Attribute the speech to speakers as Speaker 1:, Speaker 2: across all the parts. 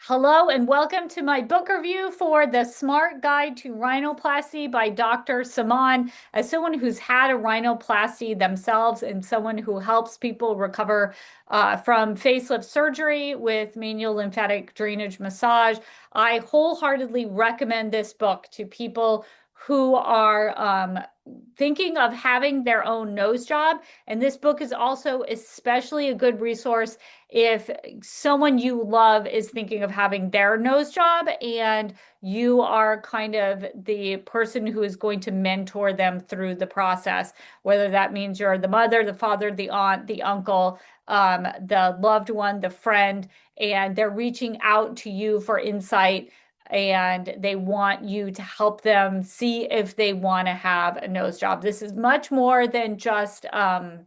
Speaker 1: Hello and welcome to my book review for The Smart Guide to Rhinoplasty by Dr. Saman. As someone who's had a rhinoplasty themselves and someone who helps people recover from facelift surgery with manual lymphatic drainage massage, I wholeheartedly recommend this book to people who are thinking of having their own nose job. And this book is also especially a good resource if someone you love is thinking of having their nose job and you are kind of the person who is going to mentor them through the process, whether that means you're the mother, the father, the aunt, the uncle, the loved one, the friend, and they're reaching out to you for insight and they want you to help them see if they want to have a nose job. This is much more than just the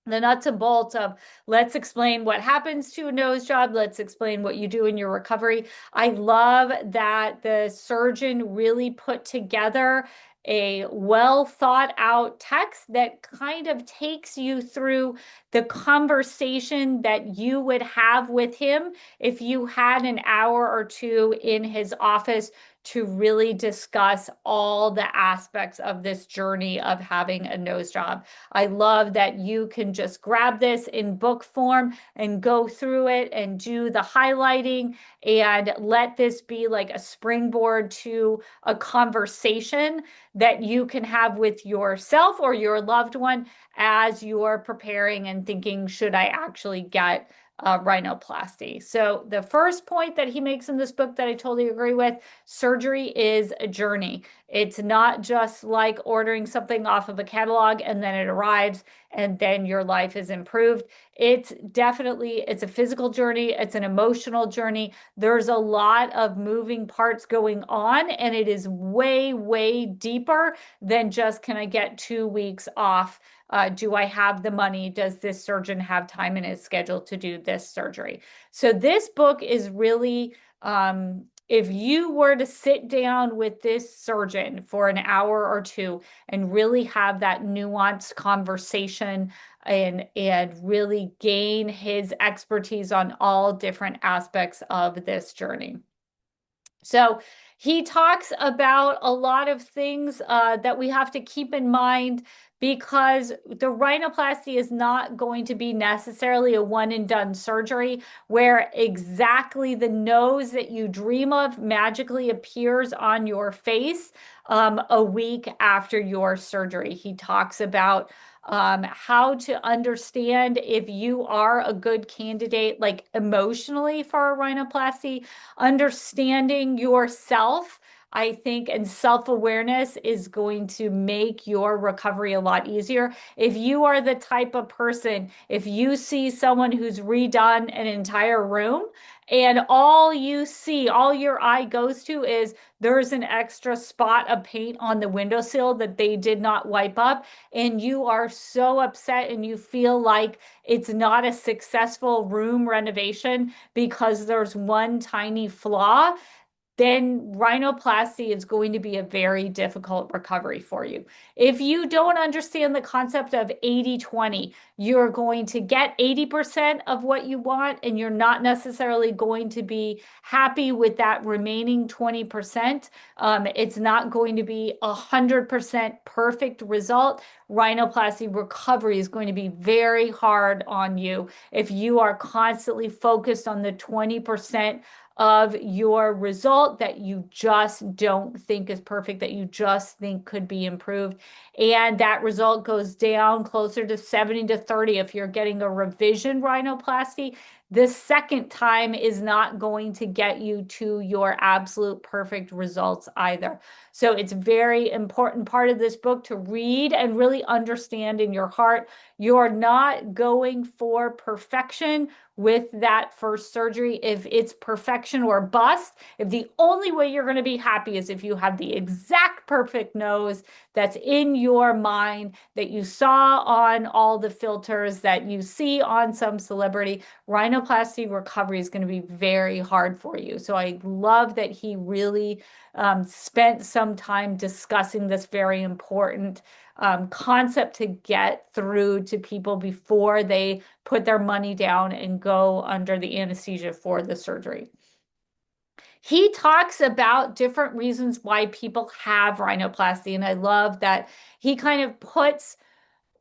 Speaker 1: nuts and bolts of let's explain what happens to a nose job. Let's explain what you do in your recovery. I love that the surgeon really put together a well thought out text that kind of takes you through the conversation that you would have with him if you had an hour or two in his office to really discuss all the aspects of this journey of having a nose job. I love that you can just grab this in book form and go through it and do the highlighting and let this be like a springboard to a conversation that you can have with yourself or your loved one as you're preparing and thinking, should I actually get rhinoplasty? So the first point that he makes in this book that I totally agree with, surgery is a journey. It's not just like ordering something off of a catalog and then it arrives and then your life is improved. It's a physical journey. It's an emotional journey. There's a lot of moving parts going on and it is way, way deeper than just, can I get 2 weeks off? Do I have the money? Does this surgeon have time in his schedule to do this surgery? So this book is really, if you were to sit down with this surgeon for an hour or two and really have that nuanced conversation and really gain his expertise on all different aspects of this journey. So he talks about a lot of things that we have to keep in mind because the rhinoplasty is not going to be necessarily a one and done surgery where exactly the nose that you dream of magically appears on your face a week after your surgery. He talks about how to understand if you are a good candidate, like emotionally for a rhinoplasty, understanding yourself, I think, and self-awareness is going to make your recovery a lot easier. If you are the type of person, if you see someone who's redone an entire room and all you see, all your eye goes to is there's an extra spot of paint on the windowsill that they did not wipe up, and you are so upset and you feel like it's not a successful room renovation because there's one tiny flaw, then rhinoplasty is going to be a very difficult recovery for you. If you don't understand the concept of 80-20, you're going to get 80% of what you want, and you're not necessarily going to be happy with that remaining 20%. It's not going to be 100% perfect result. Rhinoplasty recovery is going to be very hard on you if you are constantly focused on the 20% of your result that you just don't think is perfect, that you just think could be improved. And that result goes down closer to 70-30 if you're getting a revision rhinoplasty. The second time is not going to get you to your absolute perfect results either. So it's very important part of this book to read and really understand in your heart. You're not going for perfection with that first surgery. If it's perfection or bust, if the only way you're going to be happy is if you have the exact perfect nose that's in your mind, that you saw on all the filters, that you see on some celebrity, rhinoplasty recovery is going to be very hard for you. So I love that he really spent some time discussing this very important concept to get through to people before they put their money down and go under the anesthesia for the surgery. He talks about different reasons why people have rhinoplasty. And I love that he kind of puts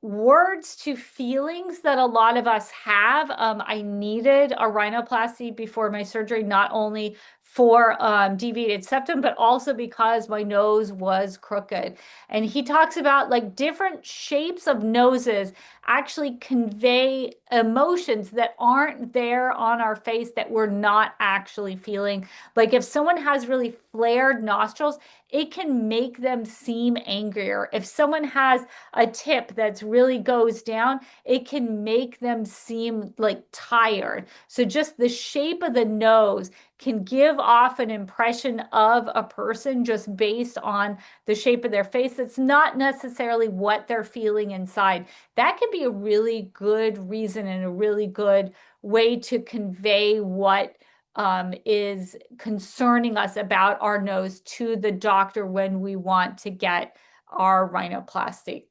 Speaker 1: words to feelings that a lot of us have. I needed a rhinoplasty before my surgery, not only for deviated septum, but also because my nose was crooked. And he talks about like different shapes of noses actually convey emotions that aren't there on our face that we're not actually feeling. Like if someone has really flared nostrils, it can make them seem angrier. If someone has a tip that's really goes down, it can make them seem like tired. So just the shape of the nose can give off an impression of a person just based on the shape of their face. It's not necessarily what they're feeling inside. That can be a really good reason and a really good way to convey what is concerning us about our nose to the doctor when we want to get our rhinoplasty.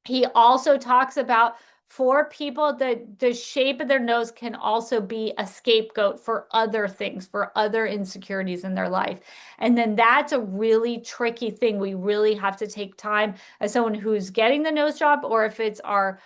Speaker 1: He also talks about for people that the shape of their nose can also be a scapegoat for other things, for other insecurities in their life. And then that's a really tricky thing. We really have to take time as someone who's getting the nose job, or if it's our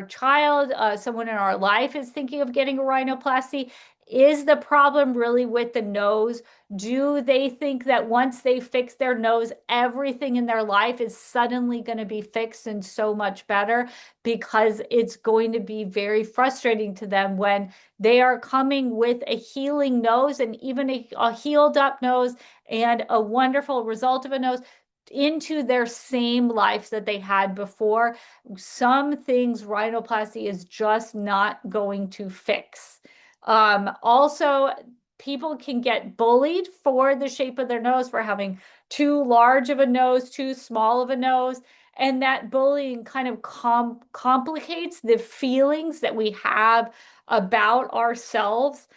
Speaker 1: child, someone in our life is thinking of getting a rhinoplasty. Is the problem really with the nose? Do they think that once they fix their nose, everything in their life is suddenly going to be fixed and so much better? Because it's going to be very frustrating to them when they are coming with a healing nose and even a healed up nose and a wonderful result of a nose into their same life that they had before. Some things rhinoplasty is just not going to fix. Also, people can get bullied for the shape of their nose, for having too large of a nose, too small of a nose. And that bullying kind of complicates the feelings that we have about ourselves.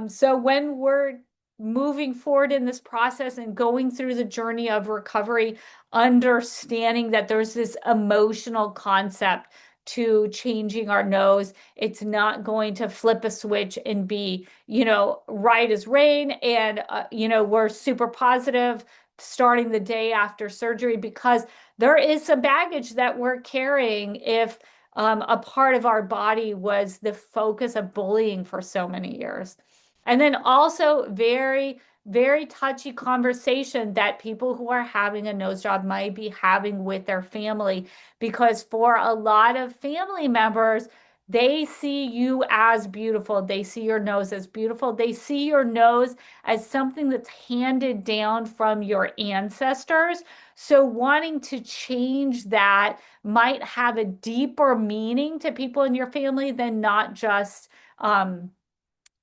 Speaker 1: So when we're moving forward in this process and going through the journey of recovery, understanding that there's this emotional concept to changing our nose. It's not going to flip a switch and be, right as rain. And, we're super positive starting the day after surgery because there is some baggage that we're carrying if a part of our body was the focus of bullying for so many years. And then also very, very touchy conversation that people who are having a nose job might be having with their family, because for a lot of family members, they see you as beautiful. They see your nose as beautiful. They see your nose as something that's handed down from your ancestors. So wanting to change that might have a deeper meaning to people in your family than not just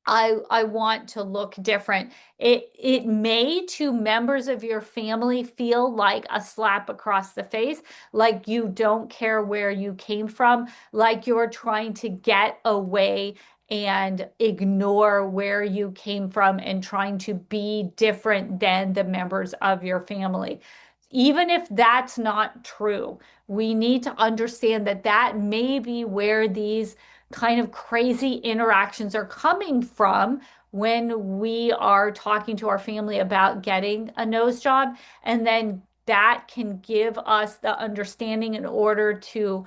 Speaker 1: I want to look different. It may to members of your family feel like a slap across the face, like you don't care where you came from, like you're trying to get away and ignore where you came from and trying to be different than the members of your family. Even if that's not true, we need to understand that that may be where these kind of crazy interactions are coming from when we are talking to our family about getting a nose job. And then that can give us the understanding in order to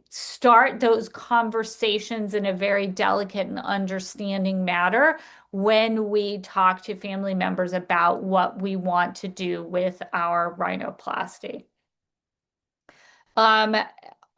Speaker 1: start those conversations in a very delicate and understanding manner when we talk to family members about what we want to do with our rhinoplasty. Um,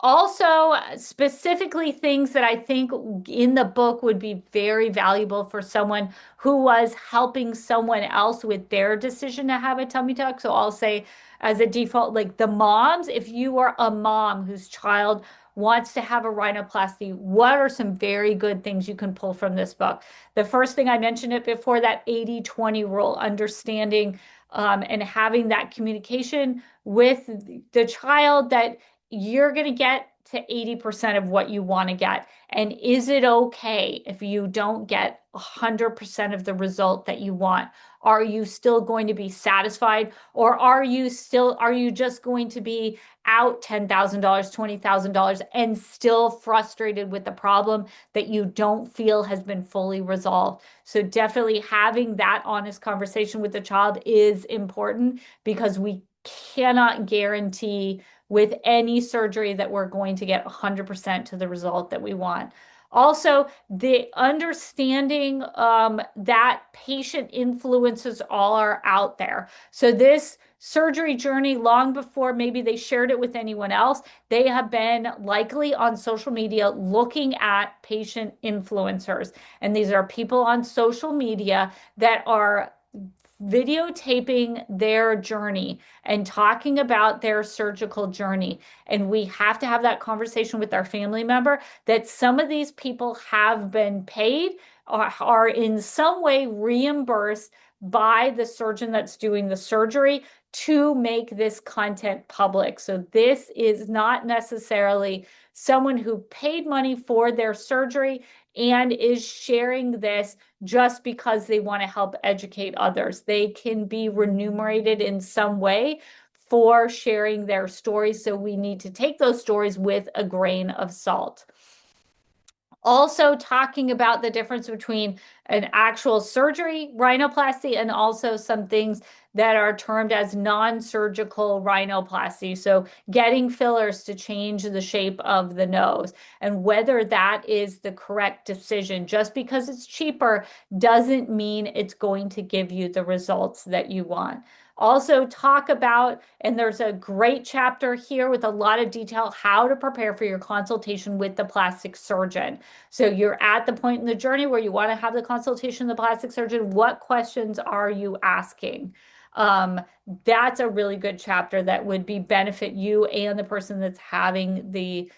Speaker 1: Also, specifically things that I think in the book would be very valuable for someone who was helping someone else with their decision to have a tummy tuck. So I'll say, as a default, like the moms, if you are a mom whose child wants to have a rhinoplasty, what are some very good things you can pull from this book? The first thing I mentioned it before, that 80-20 rule, understanding and having that communication with the child that you're going to get to 80% of what you want to get? And is it okay if you don't get 100% of the result that you want? Are you still going to be satisfied, or are you just going to be out $10,000, $20,000 and still frustrated with the problem that you don't feel has been fully resolved? So definitely having that honest conversation with the child is important, because we cannot guarantee with any surgery that we're going to get 100% to the result that we want. Also, the understanding that patient influences all are out there. So this surgery journey, long before maybe they shared it with anyone else, they have been likely on social media looking at patient influencers. And these are people on social media that are videotaping their journey and talking about their surgical journey. And we have to have that conversation with our family member that some of these people have been paid or are in some way reimbursed by the surgeon that's doing the surgery to make this content public. So this is not necessarily someone who paid money for their surgery and is sharing this just because they want to help educate others. They can be remunerated in some way for sharing their stories. So we need to take those stories with a grain of salt. Also talking about the difference between an actual surgery rhinoplasty and also some things that are termed as non-surgical rhinoplasty. So getting fillers to change the shape of the nose, and whether that is the correct decision. Just because it's cheaper doesn't mean it's going to give you the results that you want. Also talk about, and there's a great chapter here with a lot of detail, how to prepare for your consultation with the plastic surgeon. So you're at the point in the journey where you want to have the consultation with the plastic surgeon. What questions are you asking? That's a really good chapter that would be benefit you and the person that's having the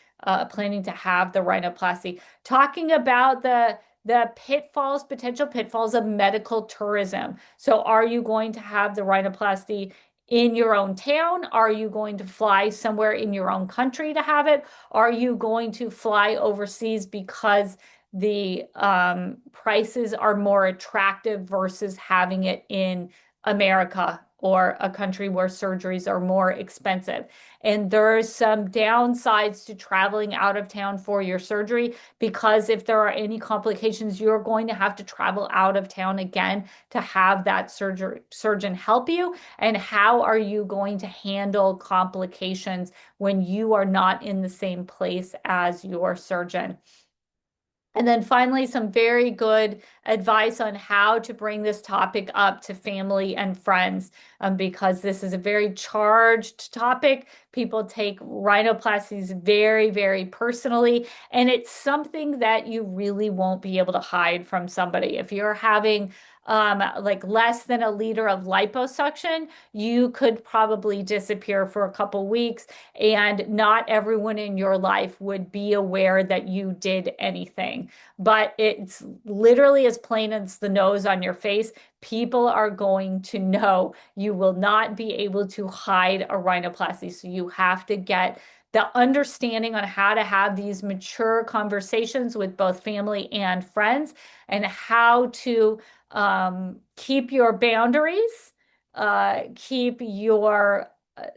Speaker 1: planning to have the rhinoplasty. Talking about the pitfalls, potential pitfalls of medical tourism. So are you going to have the rhinoplasty in your own town? Are you going to fly somewhere in your own country to have it? Are you going to fly overseas because the prices are more attractive versus having it in America or a country where surgeries are more expensive? And there's some downsides to traveling out of town for your surgery, because if there are any complications, you're going to have to travel out of town again to have that surgeon help you. And how are you going to handle complications when you are not in the same place as your surgeon? And then finally, some very good advice on how to bring this topic up to family and friends, because this is a very charged topic. People take rhinoplasties very, very personally, and it's something that you really won't be able to hide from somebody. If you're having like less than a liter of liposuction, you could probably disappear for a couple weeks, and not everyone in your life would be aware that you did anything. But it's literally as plain as the nose on your face. People are going to know. You will not be able to hide a rhinoplasty. So you have to get the understanding on how to have these mature conversations with both family and friends, and how to keep your boundaries, keep your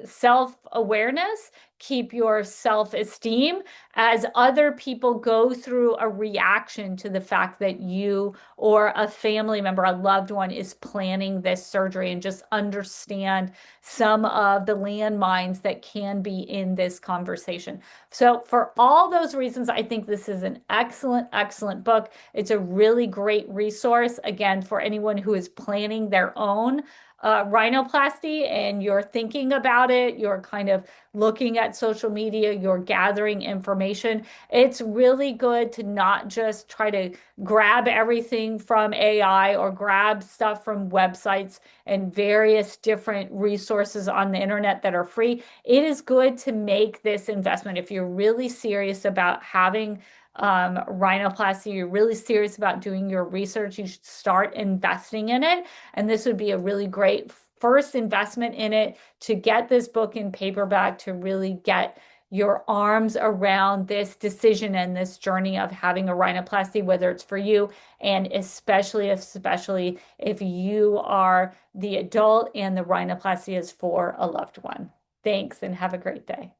Speaker 1: self-awareness, keep your self-esteem as other people go through a reaction to the fact that you or a family member, a loved one, is planning this surgery, and just understand some of the landmines that can be in this conversation. So for all those reasons, I think this is an excellent, excellent book. It's a really great resource, again, for anyone who is planning their own rhinoplasty, and you're thinking about it, you're kind of looking at social media, you're gathering information. It's really good to not just try to grab everything from AI or grab stuff from websites and various different resources on the internet that are free. It is good to make this investment. If you're really serious about having rhinoplasty, you're really serious about doing your research, you should start investing in it. And this would be a really great first investment in it, to get this book in paperback, to really get your arms around this decision and this journey of having a rhinoplasty, whether it's for you, and especially if you are the adult and the rhinoplasty is for a loved one. Thanks and have a great day.